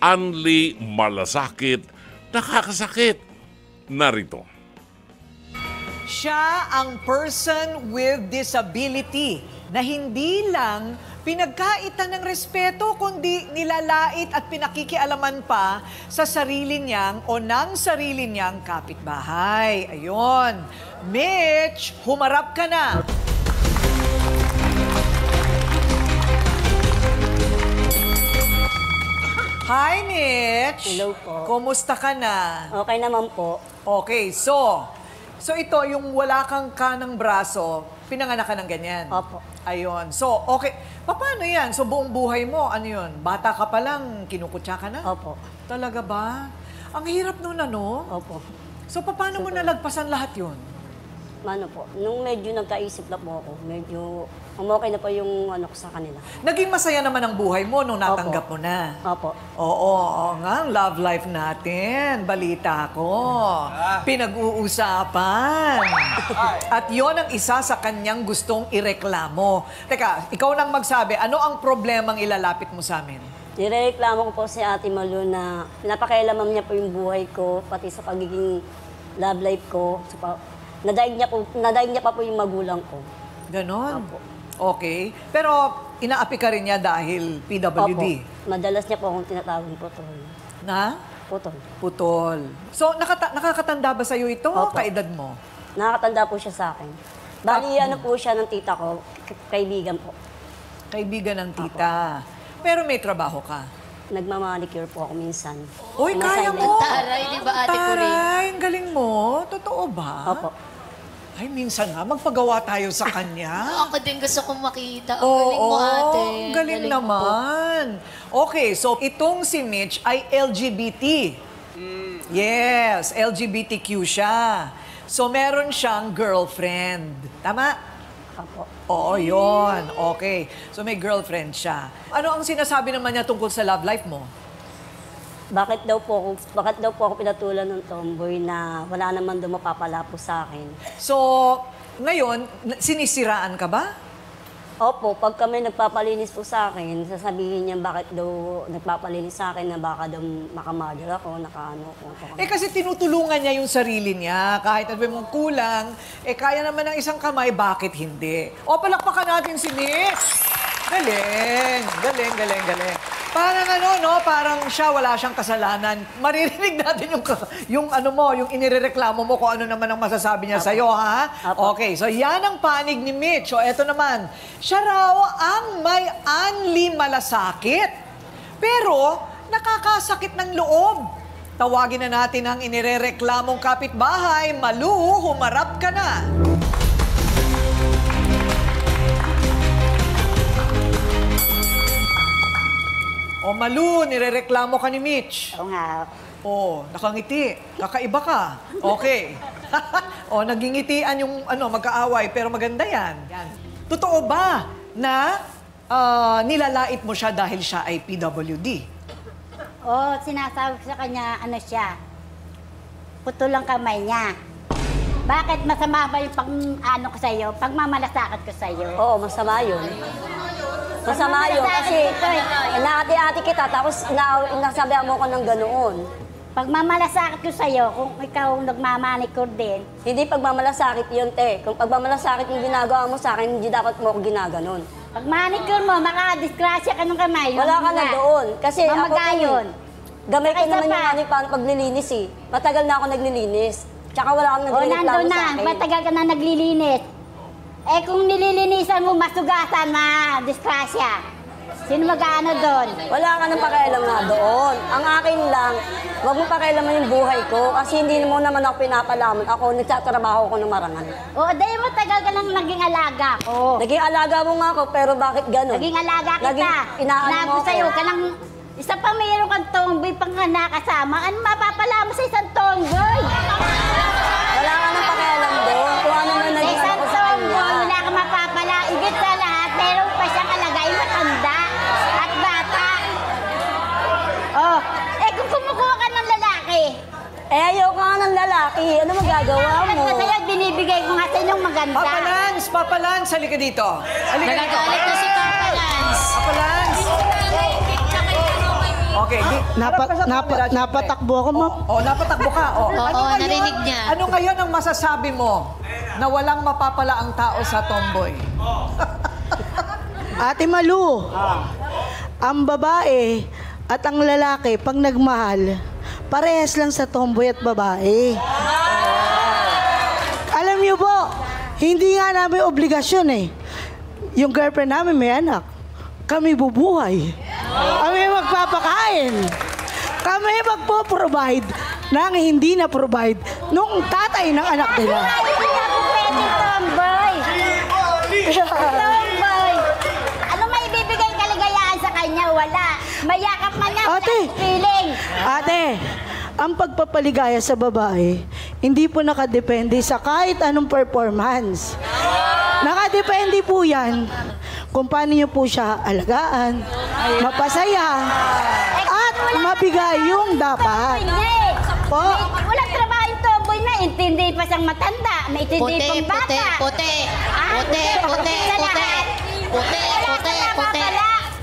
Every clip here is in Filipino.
Anli Malasakit, nakakasakit. Narito. Siya ang person with disability na hindi lang pinagkaitan ng respeto, kundi nilalait at pinakikialaman pa sa sarili niyang o ng sarili niyang kapitbahay. Ayun. Mitch, humarap ka na. Hi, Mitch. Hello po. Kumusta ka na? Okay naman po. Okay, so ito, yung wala kang kanang braso, pinanganak ka ng ganyan? Opo. Ayun. So, okay. Paano yan? So, buong buhay mo, ano yun? Bata ka pa lang, kinukutya ka na? Opo. Talaga ba? Ang hirap nun, ano? Opo. So, paano mo nalagpasan lahat yun? Ano po, nung medyo nagkaisip na po ako, medyo umokay na po yung ano ko sa kanila. Naging masaya naman ang buhay mo nung natanggap mo na. Opo. Oo nga, ang love life natin. Balita ko. Pinag-uusapan. At yon ang isa sa kanyang gustong ireklamo. Teka, ikaw nang magsabi, ano ang problemang ilalapit mo sa amin? Nireklamo ko po si Ate Malu na pinapakailaman niya po yung buhay ko, pati sa pagiging love life ko. Nadaig niya pa po yung magulang ko. Ganon? Opo. Okay. Pero inaapi ka rin niya dahil PWD? Opo. Madalas niya po akong tinatawag putol. Na? Putol. Putol. So, nakakatanda ba sa'yo ito? Opo. Kaedad mo? Nakakatanda po siya sa akin. Bali, ano po siya ng tita ko, kaibigan po. Kaibigan ng tita. Pero may trabaho ka? Nagmamanicure po ako minsan. Uy, kaya mo! Taray, di ba, Ate Corinne? Taray, ang galing mo. Totoo ba? Opo. Ay, minsan nga, magpagawa tayo sa kanya. Ako din gusto kong makita. Ang galing mo, ate. Ang galing mo po. naman. Okay, so itong si Mitch ay LGBT. Yes, LGBTQ siya. So meron siyang girlfriend. Tama? Opo. Oo, yun. Okay. So may girlfriend siya. Ano ang sinasabi naman niya tungkol sa love life mo? Bakit daw po ako pinatulan ng tomboy na wala naman daw mapapala po sa akin? So, ngayon, sinisiraan ka ba? Opo, pag kami nagpapalinis po sa akin, sasabihin niya bakit daw nagpapalinis sa akin na baka daw makamadal ako, nakaano ko. Kasi tinutulungan niya yung sarili niya. Kahit ano mong kulang, kaya naman ng isang kamay, bakit hindi? O, palakpakan natin si Mitch. Galing. Parang parang siya, wala siyang kasalanan. Maririnig natin yung inirereklamo mo kung ano naman ang masasabi niya sa'yo, ha? Okay, so yan ang panig ni Mitch. So eto naman, siya raw ang may anli malasakit. Pero nakakasakit ng loob. Tawagin na natin ang inirereklamong kapitbahay. Malu, humarap ka na. O Malu, nirereklamo ka ni Mitch. Oo nga. O, nakangiti. Kakaiba ka. Okay. O, nagingitian yung magkaaway, pero maganda yan. Totoo ba na nilalait mo siya dahil siya ay PWD? Oo, sinasabi ko sa kanya, ano siya, putol ang kamay niya. Bakit masama ba yung ko sa'yo, pagmamalasakit ko sa'yo? Oo, masama yun. Masama yun kasi nakati-ati kita tapos nasabihan mo ko ng ganoon. Pagmamalasakit ko sa'yo, kung ikaw nagmamanicure din. Hindi pagmamalasakit yun, te. Kung pagmamalasakit yung ginagawa mo sa akin, hindi dapat mo ako ginaganon. Pag manicure mo, makadisgrasya ka ng kamay. Wala ka na doon. Kasi mamagayon. Gamay ko naman yung paano paglilinis eh. Matagal na ako naglilinis. Tsaka wala kang naglilireklamo sa akin. Matagal ka na naglilinis. Kung nililinisan mo, masugasan na disgrasya. Sino mag-aano doon? Wala ka nang pakialam nga doon. Ang akin lang, huwag mo pakialaman yung buhay ko kasi hindi mo naman ako pinapalaman. Ako, nagtatrabaho ko ng marangal. Oo, dahil matagal ka nang naging alaga ko. Naging alaga mo nga ako, pero bakit gano'n? Naging alaga kita. Inaano mo sa'yo ako. ka lang, isa pa mayroon kang tomboy pang nakasama. Ano mapapala mo sa isang tomboy? Wala ka nang pakialam doon. Kung ano man Sa naging isang ako sa kanya. tomboy, wala ka mapapala. Igit sa lahat, meron pa siyang alagay matanda at bata. Oh, kung kumukuha ka ng lalaki, ayaw ka nga ng lalaki. Ano magagawa mo? Sa'yo, binibigay ko nga sa inyong maganda. Papa Lance, halika dito. Halika dito. Nagagalit na si Papa Lance. Papa Lance. Okay, harap ka sa camera, syempre. Napatakbo ako, ma'am. Napatakbo ka. Oo, narinig niya. Ano ngayon ang masasabi mo na walang mapapala ang tao sa tomboy? Ate Malu, ang babae at ang lalaki, pag nagmahal, parehas lang sa tomboy at babae. Alam niyo po, hindi nga namin obligasyon eh. Yung girlfriend namin may anak. Kami bubuhay. Kami magpapakain. Kami magpo-provide nang hindi na-provide nung tatay ng anak nila. Hindi ako pwede tomboy. Tomboy. Ano may bibigay kaligayahan sa kanya? Wala. Mayakap man niya. Ate. Feeling. Ate, ang pagpapaligaya sa babae, hindi po nakadepende sa kahit anong performance. Nakadepende po yan kung paano niyo po siya alagaan, mapasaya, at mabigay yung dapat. Hindi. Po, Walang trabaho yung tomboy na. Intindi pa siyang matanda. May intindi pang bata. Puti.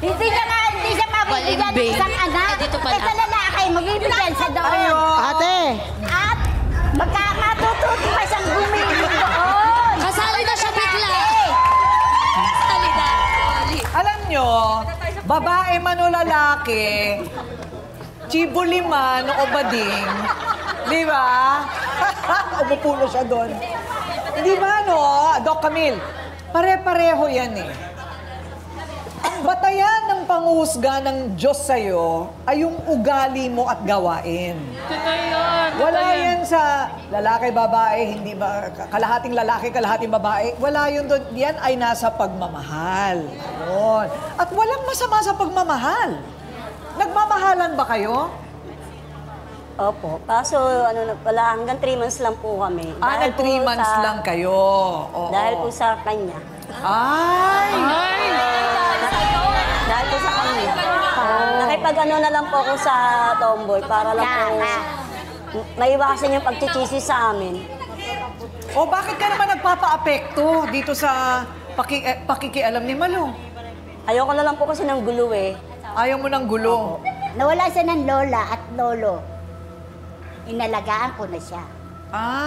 Hindi siya mabibigyan ng Balimbing. isang anak. Dito pala. Sa lalaki, mabibigyan siya doon. ate, At matututo pa siyang bumili doon. Kasali na siya bigla. Salida. Alam nyo, babae man o lalaki, chibuliman o bading, di ba? Umupulo siya doon. Di ba, no? Doc Camille, pare-pareho yan eh. Ang batayan ng panghusga ng Diyos sa'yo ay yung ugali mo at gawain. Wala yan sa lalaki, babae, hindi ba, kalahating lalaki, kalahating babae. Wala yun doon. Yan ay nasa pagmamahal. Yun. At walang masama sa pagmamahal. Nagmamahalan ba kayo? Opo. Kaso, wala, hanggang 3 months lang po kami. Nag 3 months lang kayo. Oo. Dahil po sa kanya. Ay! Dahil po sa kanya. Nakipag-ano na lang po ako sa tomboy para lang po maiwasan yung pagchichisi sa amin. O bakit ka naman nagpapa-apekto dito sa pakikialam ni Malu? Ayoko na lang po kasi ng gulo eh. Ayaw mo ng gulo. Nawala siya ng lola at lolo. Inalagaan ko na siya.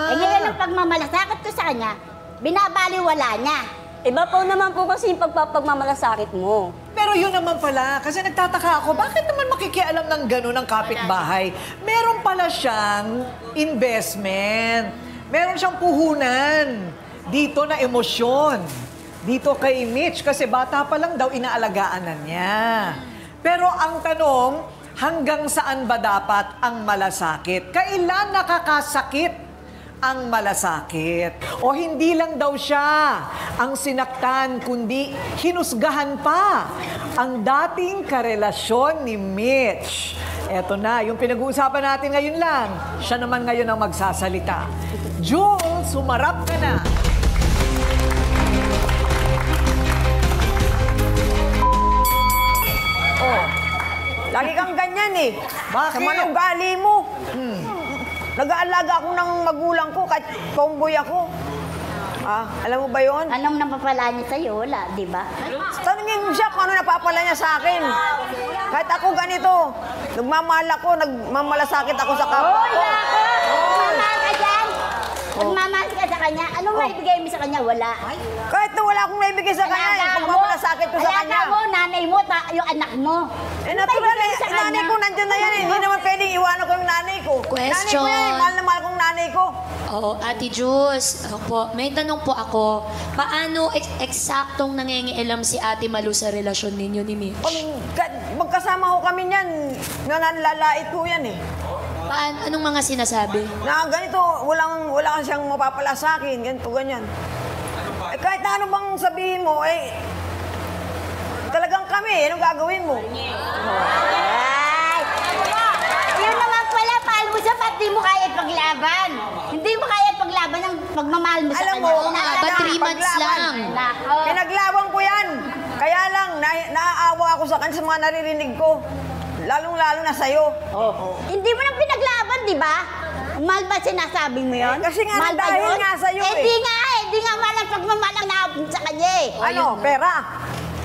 Eh ngayon ang pagmamalasakit ko sa kanya, binabaliwala niya. Iba po naman po kasi yung pagmamalasakit mo. Pero yun naman pala, kasi nagtataka ako, bakit naman makikialam ng gano'n ng kapitbahay? Meron pala siyang investment. Meron siyang puhunan dito na emosyon. Dito kay Mitch, kasi bata pa lang daw inaalagaan na niya. Pero ang tanong, hanggang saan ba dapat ang malasakit? Kailan nakakasakit ang malasakit? O hindi lang daw siya ang sinaktan, kundi hinusgahan pa ang dating karelasyon ni Mitch. Eto na, yung pinag-uusapan natin ngayon lang. Siya naman ngayon ang magsasalita. Jules, sumarap ka na. Lagi kang ganyan eh. Bakit? Sama ng ugali mo. Nag-aalaga ako ng magulang ko kahit tomboy ako. Alam mo ba yon? Anong napapala niya sa'yo? Wala, di ba? Tanungin mo siya kung ano napapala niya sa akin. Kahit ako ganito, nagmamahal ako, nagmamalasakit ako sa kapwa ko. Magmamahal ka dyan? Magmamahal ka sa kanya? Anong maibigay mo sa kanya? Wala. Kahit na wala akong naibigay sa kanya, yung pagmamalasakit ko sa kanya. Alaga mo, nanay mo, yung anak mo. Eh, natural eh. sa Yung nanay kanya? ko nandiyan na yan eh. Hindi naman pwedeng iwanan ko yung nanay ko. Nanay Question. ko yan eh. Mahal na mahal kong nanay ko. Oo, Ate Jus, opo, may tanong po ako. Paano eksaktong nangingialam si Ate Malu sa relasyon ninyo ni Mitch? Magkasama ko kami niyan, nanlalait ko yan eh. Anong mga sinasabi? Na ganito, wala siyang mapapala sa akin, ganito, ganyan. Eh kahit na ano bang sabihin mo, eh, talagang kami, anong gagawin mo? Ay! Yun naman pala, mahal mo siya, ba't di mo kaya paglaban? Hindi mo kaya paglaban ang pagmamahal mo sa Alam kanya. mo, Ba 3 months lang? Nako. Pinaglaban ko yan. Kaya lang, naaawa ako sa kanya sa mga naririnig ko. Lalong-lalo na sa'yo. Hindi mo nang pinaglaban, di ba? Mahal ba sinasabi mo yun? Eh, kasi nga, Mahal ba dahil yun? nga sa'yo eh. Di nga mahal ang pagmamahal ang naabot sa kanya eh. Ano, pera?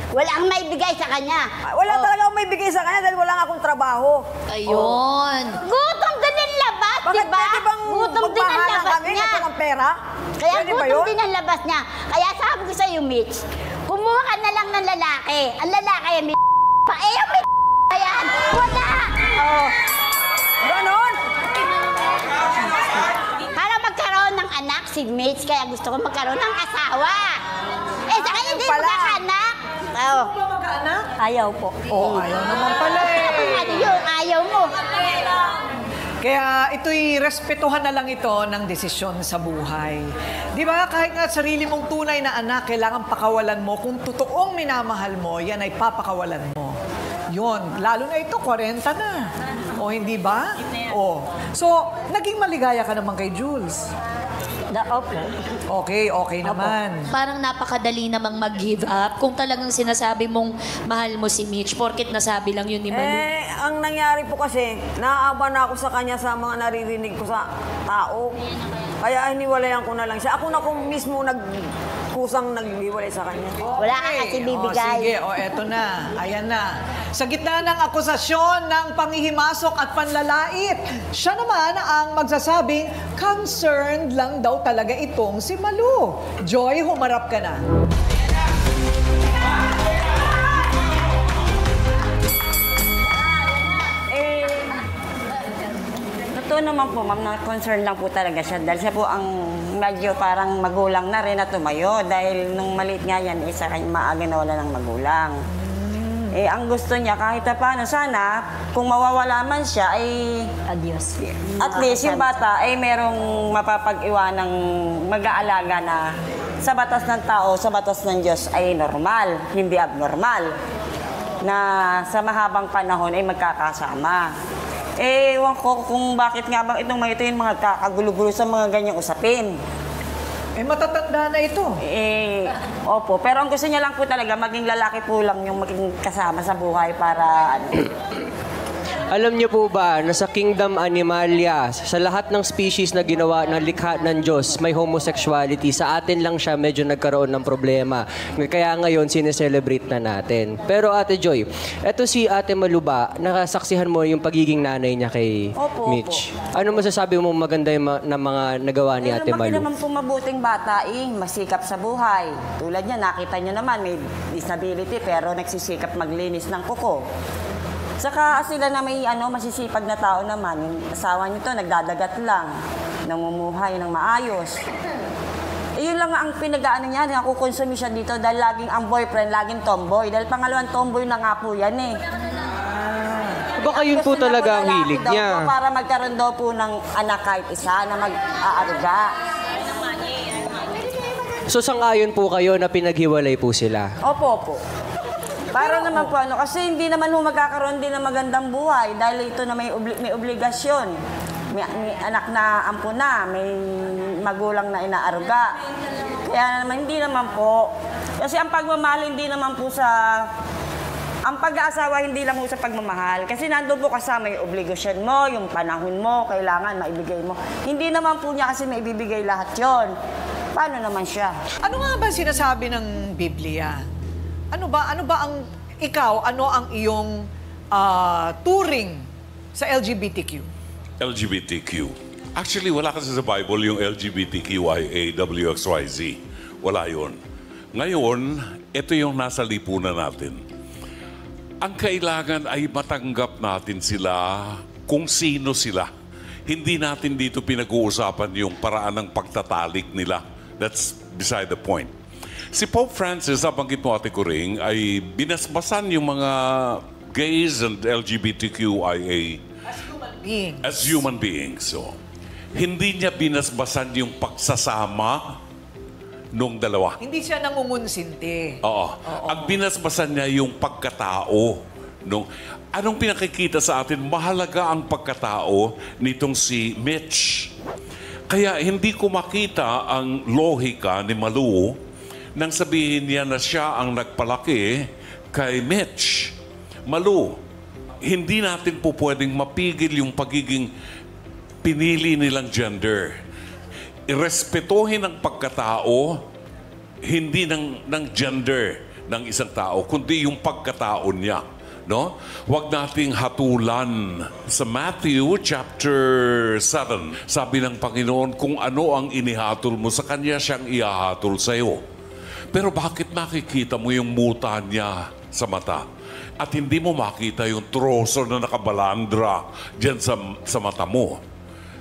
Wala ang maibigay sa kanya. Wala talaga ako may bigay sa kanya dahil wala nga akong trabaho. Ayun. Gutom din ang labas, Bakit di ba? pwede bang Gutom din ang magpahalang labas kami niya. ito ng pera? Kaya Pwede ba gutom yun? din ang labas niya. Kaya sabi ko sa'yo, Mitch, kumuha ka na lang ng lalaki. Ang lalaki, may pa. Eh, yung may yan. Wala. Oh. Ganon? Para magkaroon ng anak si Mitch, kaya gusto ko magkaroon ng asawa. Eh, sa kanya hindi pala. magkakanak. Oh. Mag-anak? Ayaw po. Oo, ayaw naman pala eh. Ano yun? Ayaw mo. Kaya ito'y respetuhan na lang ito ng desisyon sa buhay. Di ba, kahit nga sarili mong tunay na anak, kailangan pakawalan mo. Kung totoong minamahal mo, yan ay papakawalan mo. Yun, lalo na ito, 40 na. O, hindi ba? O. So, naging maligaya ka naman kay Jules. Opo. Okay, okay naman. Parang napakadali namang mag-give up kung talagang sinasabi mong mahal mo si Mitch, porket nasabi lang yun ni Malu. Eh, ang nangyari po kasi, naaawa na ako sa kanya sa mga naririnig ko sa tao. Kaya hiniwalayan ko na lang siya. Ako na kung mismo kusang naghiwalay sa kanya. Wala ka kasi bibigay. O, sige, eto na. Ayan na. Sa gitna ng akusasyon ng panghihimasok at panlalait, siya naman ang magsasabing concerned lang daw talaga itong si Malu. Joy, humarap ka na. Totoo naman po, ma'am, na concern lang po talaga siya. Dahil siya po ang medyo parang magulang na rin na tumayo. Dahil nung maliit nga yan, isa kanya maaga na wala ng magulang. Eh, ang gusto niya, kahit na paano, sana, kung mawawala man siya, ay Adios. at least yung bata ay merong mapapag-iwanang mag-aalaga na sa batas ng tao, sa batas ng Diyos ay normal, hindi abnormal. Na sa mahabang panahon ay magkakasama. Eh, ewan ko kung bakit nga bang itong mga ito yung mga kakagulo-gulo sa mga ganyang usapin. Eh, matatanda na ito. Eh, opo. Pero ang gusto niya lang po talaga, maging lalaki po lang yung maging kasama sa buhay para ano. Alam niyo po ba na sa Kingdom Animalia, sa lahat ng species na ginawa ng likha ng Diyos, may homosexuality. Sa atin lang siya medyo nagkaroon ng problema. Kaya ngayon, sineselebrate na natin. Pero Ate Joy, eto si Ate Maluba, nakasaksihan mo yung pagiging nanay niya kay Opo, Mitch. Ano masasabi mo maganda yung na mga nagawa ni Ate Lumaki Malu? naman po mabuting bata masikap sa buhay. Tulad niya, nakita niyo naman, may disability pero nagsisikap maglinis ng kuko. Saka sila na may masisipag na tao naman, yung asawa niyo to, nagdadagat lang, namumuhay ng maayos. Eh, yun lang ang pinag-aano niya, nakukonsumi siya dito dahil laging ang boyfriend, laging tomboy. Dahil pangalawang tomboy na nga po yan eh. Baka yun po Gusto talaga na po ang lalaki hilig daw niya. po para magkaroon daw po ng anak kahit isa na mag-aaruga. So sang-ayon po kayo na pinaghiwalay po sila? Opo. Para naman po kasi hindi naman ho magkakaroon din ng magandang buhay dahil ito na may obligasyon. May anak na ampo na, may magulang na inaaruga. Kaya naman hindi naman po. Kasi ang pagmamahal hindi naman po sa... Ang pag-aasawa hindi lang po sa pagmamahal. Kasi nandun po kasama yung obligasyon mo, yung panahon mo, kailangan maibigay mo. Hindi naman po niya kasi maibibigay lahat yon. Paano naman siya? Ano nga ba sinasabi ng Biblia? Ano ba ang iyong turing sa LGBTQ? LGBTQ. Actually, wala kasi sa Bible yung LGBTQIA, WXYZ. Wala yun. Ngayon, ito yung nasa lipunan natin. Ang kailangan ay matanggap natin sila kung sino sila. Hindi natin dito pinag-uusapan yung paraan ng pagtatalik nila. That's beside the point. Si Pope Francis, nabanggit mo Ate Kuring, ay binasbasan yung mga gays and LGBTQIA as human beings. So, hindi niya binasbasan yung pagsasama nung dalawa. Hindi siya nangungunsinti. Oo. Ang binasbasan niya yung pagkatao. Anong pinakikita sa atin? Mahalaga ang pagkatao nitong si Mitch. Kaya hindi ko makita ang lohika ni Malu nang sabihin niya na siya ang nagpalaki kay Mitch. Malu, hindi natin po pwedeng mapigil yung pagiging pinili nilang gender. Irespetuhin ang pagkatao, hindi ng gender ng isang tao, kundi yung pagkatao niya. No? Huwag nating hatulan. Sa Matthew chapter 7, sabi ng Panginoon, kung ano ang inihatol mo sa Kanya, siyang ihahatol sa iyo. Pero bakit makikita mo yung muta niya sa mata? At hindi mo makita yung troso na nakabalandra dyan sa mata mo.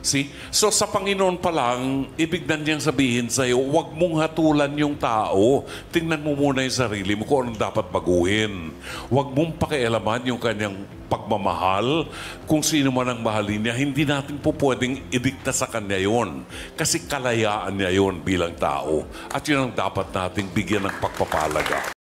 See? So sa Panginoon pa lang, ibig na niyang sabihin sa iyo, huwag mong hatulan yung tao. Tingnan mo muna yung sarili mo kung anong dapat baguhin. Huwag mong pakialaman yung kanyang pagmamahal. Kung sino man ang mahalin niya, hindi natin po pwedeng idikta sa kanya yon. Kasi kalayaan niya yon bilang tao. At yun ang dapat nating bigyan ng pagpapalaga.